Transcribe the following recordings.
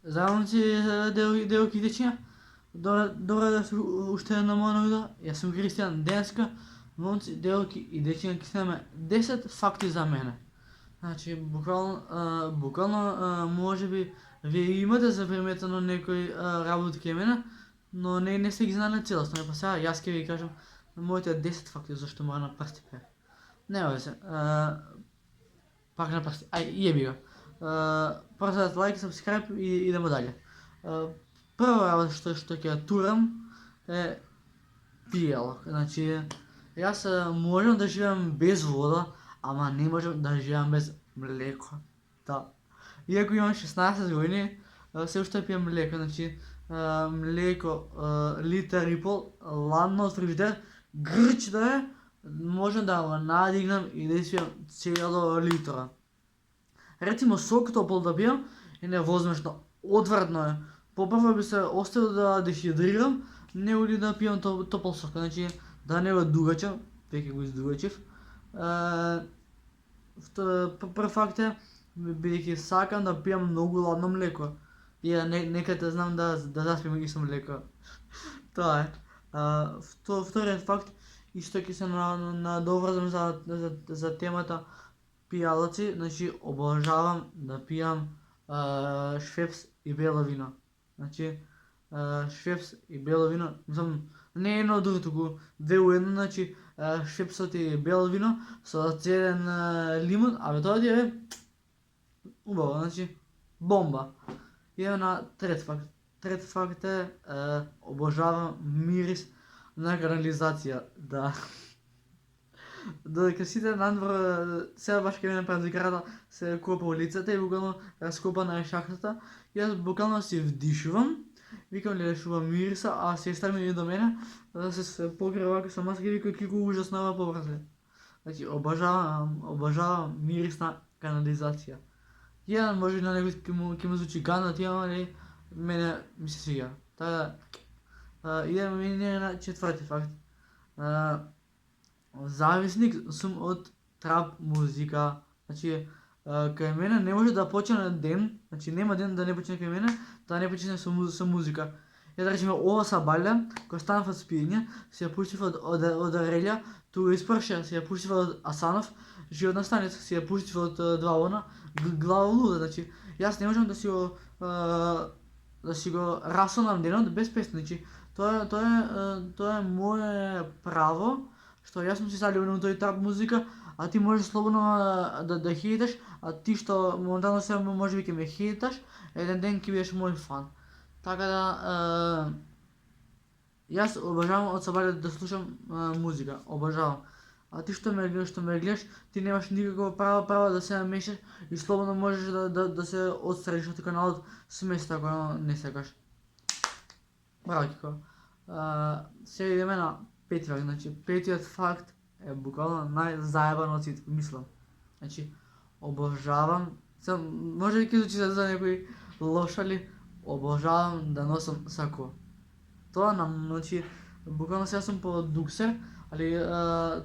Здравейте си делките, че добре да се още на моя новина. Аз съм Кристиан. Денска, момци, делки и деченки снимаме 10 факти за мене. Значи, буквално, може би, вие имате за примета на някои работи към мене, но не сте ги знали цялостно. Па сега, аз ще ви кажем на моите 10 факти, защо мога на пръсти пе. Не, бе се. Пак на пръсти. Ай, еби го. Просто лайк, сабскрайб и идемо далje. Prva работа, što ќе турам е пијалок. Значи, јас можам да живеам без вода, ама не можам да живеам без млеко. Да. Иако имам 16 години, се уште пијам млеко. Значи, млеко, литар и пол, ладно од фрижидер, грч да е, можам да го надигнам и да испијам цело литра. Recimo sok topol da pijem je nevozmešno, odvratno je. Poprvo bi se ostavil da dehidriram, nego li da pijem topol sok. Znači da ne ga dugačam, веќе го издугачив. Прв факт е, бидејќи сакам да пиjem многу ладно млеко. И некаде знам да заспим и со млеко. Тоа е. Вториот факт, исто ќе се надоврзам за темата пијалаци, значи обожавам да пијам швепс и бело вино. Значи швепс и бело вино, мислам, не едно од друго, туку две у едно, значи швепсот и бело вино со цеден лимон, абе тоа ти е убаво, значи бомба. Идеме на трет факт. Трет факт е обожавам мирис на канализација. Да. Додека сите надвор, сега баш ке мене предигарата се копа улицата и буквално раскопана е шахтата. Јас буквално си вдишувам, викам лелешувам мириса, а сестра ми до мене, да се покрива вака со маска и вика кико ужасно ова поврзе. Значи обожавам мирис на канализација. Једен може на некој ќе му звучи ганат, али мене ми се свиѓа. Така да, идеме на четврти факт. Зависник сум од трап музика. Значи, кај мене не може да почне ден, значи нема ден да не почне кај мене, да не почне со музика. Ја да речеме ова сабаља, кога станав од спиење, се ја пуштив од Арелја, тука испрша, се ја пуштив од Асанов, животна станица, се ја пуштив од Длавона, глава луда, значи, јас не можам да си го расонам денот без песни, значи, тоа е мое право, што јас сум си залюбен во тој трап музика, а ти можеш слободно да хейташ, а ти што моментално се може би ќе ме хейташ, еден ден ќе бидеш мој фан. Така да, јас обожавам од сабаља да слушам музика, обожавам. А ти што ме гледаш, ти немаш никакво право да се намешаш и слободно можеш да се отстраниш од каналот сместа ако не сакаш. Браво, Кико. Сега идеме на пети факт. Значи, петиот факт е буквално најзаебан од сите, мислам. Значи, обожавам, може би ќе звучи за некои лош, али обожавам да носам сако. Тоа значи, буквално сега сум по дуксер, али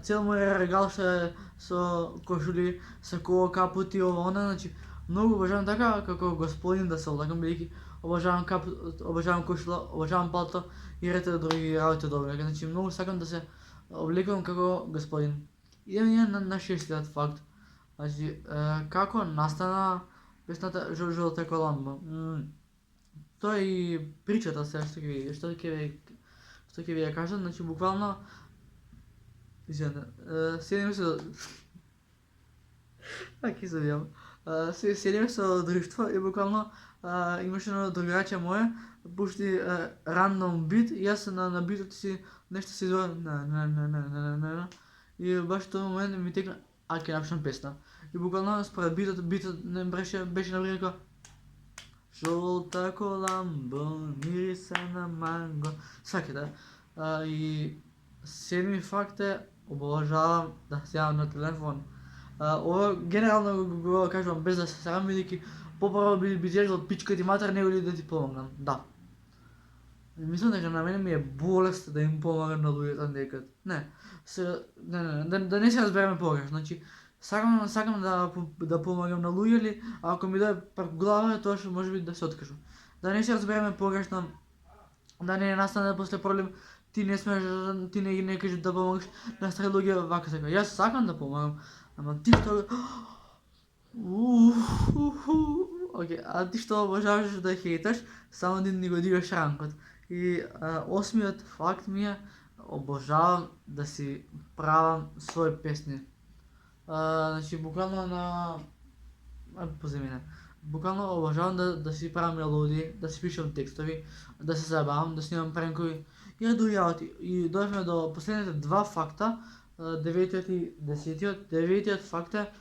цел мој регал што е со кошули, сако, капути, ова, она, значи, многу обожавам така како господин да се облакам, бидејќи обожавам капут, обожавам кошула, обожавам палто и ред други работи добри. Значи, многу сакам да се облекувам како господин. Идеме на шестиот факт. Значи, како настана песната Жолта Коламбо. Тоа е и причата сега што ќе ви ја кажам, значи буквално седиме со Аки забивам. Седиме со друштво и буквално имаше едно другарче мое, пушти рандом бит и јас на битот си нешто се извоја и баш тој момент ми текна, ќе напишам песна. И буквално според битот не беше например како Жолта Коламбо, мириса на манго, сваки да. И седми факт е, обожавам да сјавам на телефон. Ова генерално го кажувам без да се срамам, бидејќи попрво би изгледал пичка ти матер, него ли да ти помогнам. Да. Мислам дека на мене ми е болест да им помагам на луѓето некад. Не, да не се разбереме погрешно. Значи, Сакам да помагам на луѓе или ако ми даде преку глава, тоа што може би да се откажам. Да не се разбереме погрешно, да не настане после проблем, ти не смееш, ти не кажеш да помагаш на стари луѓе вака така. Јас сакам да помагам, ама ти што Океј, а ти што обожаваш да хейташ, само да ни го дигаш ранкот. И осмиот факт ми е, обожавам да си правам своји песни. Значи, буквално поземина. Буквално обожавам да си правам мелодии, да си пишам текстови, да се забавам, да снимам пренкови и да дојавати. И дојавме до последните два факта, 9-тиот и 10-тиот. 9-тиот факт е,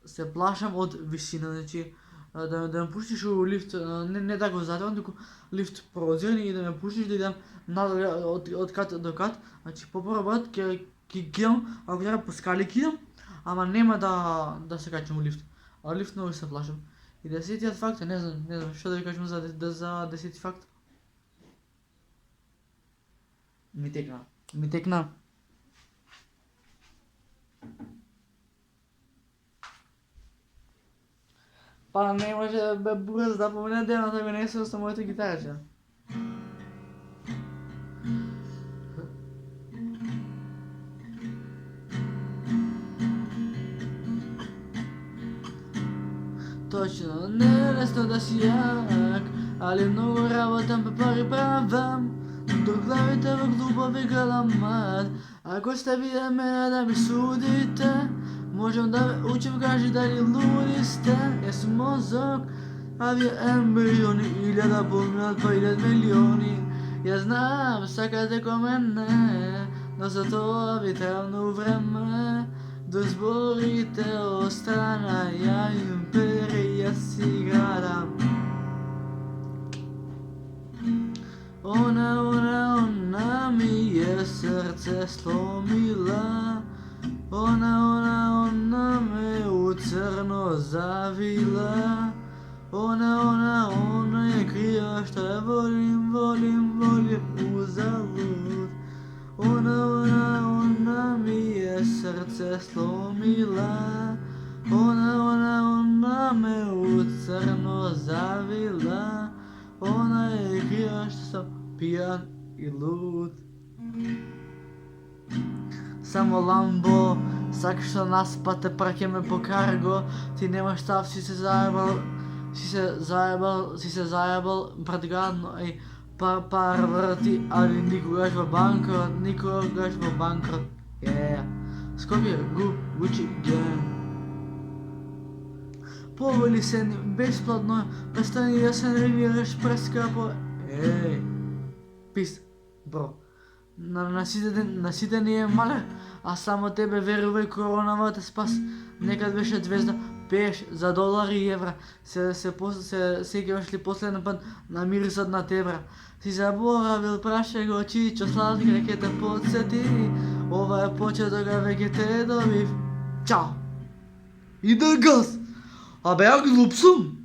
се плашам од висина, значи да ме пуштиш у лифт, не да го затворам, туку лифт прозирен и да ме пуштиш да идам надоле од кат до кат, значи по првот ќе кидам, ако треба по скали кидам, ама нема да се качам у лифт. А лифт многу се плашам. И 10-тиот факт, не знам што да ви кажам за 10-ти факт. Ми текна. Па не може да бе брз да помине денот да го несам со мојата гитарча. Точно, не е лесно да си јак, али многу работам па пари правам. До главите во клубови галамат. Ако сте виде мене да ми судите, можам да ве учим, кажи дали луди сте. Јас сум мозок, а вие ембриони, 1000 поминат па 1000 милиони. Јас знам, сакате ко мене, но за тоа ви треба многу време. До зборите од страна, ја империја си градам. Она ми е срце сломила. Она ме у црно завила. Она е крива што ја волим узалуд. Она ми е срце сломила. Она ме у црно завила. Она е крива што сум пијан и луд. Само ламбо, сакаш да наспате, праќаме по карго. Ти немаш став, си се заебал, брат гадно, пар врати, али никогаш во банкрот, Скопје, Gucci Gang. Поволи се бесплатно, престани да се нервираш прескапо. Пис, бро. На сите ни е мале, а само тебе верувај, коронава те спас. Некад беше 200, пееш за долари и евра. Се сеќаваш ли последен пат на мирисот на тебра? Си заборавил, праше го чичо, сладка ќе те подсети. Ова е почетога, веќе те добив. Чао! Иде газ! Абе, ја глуп сум!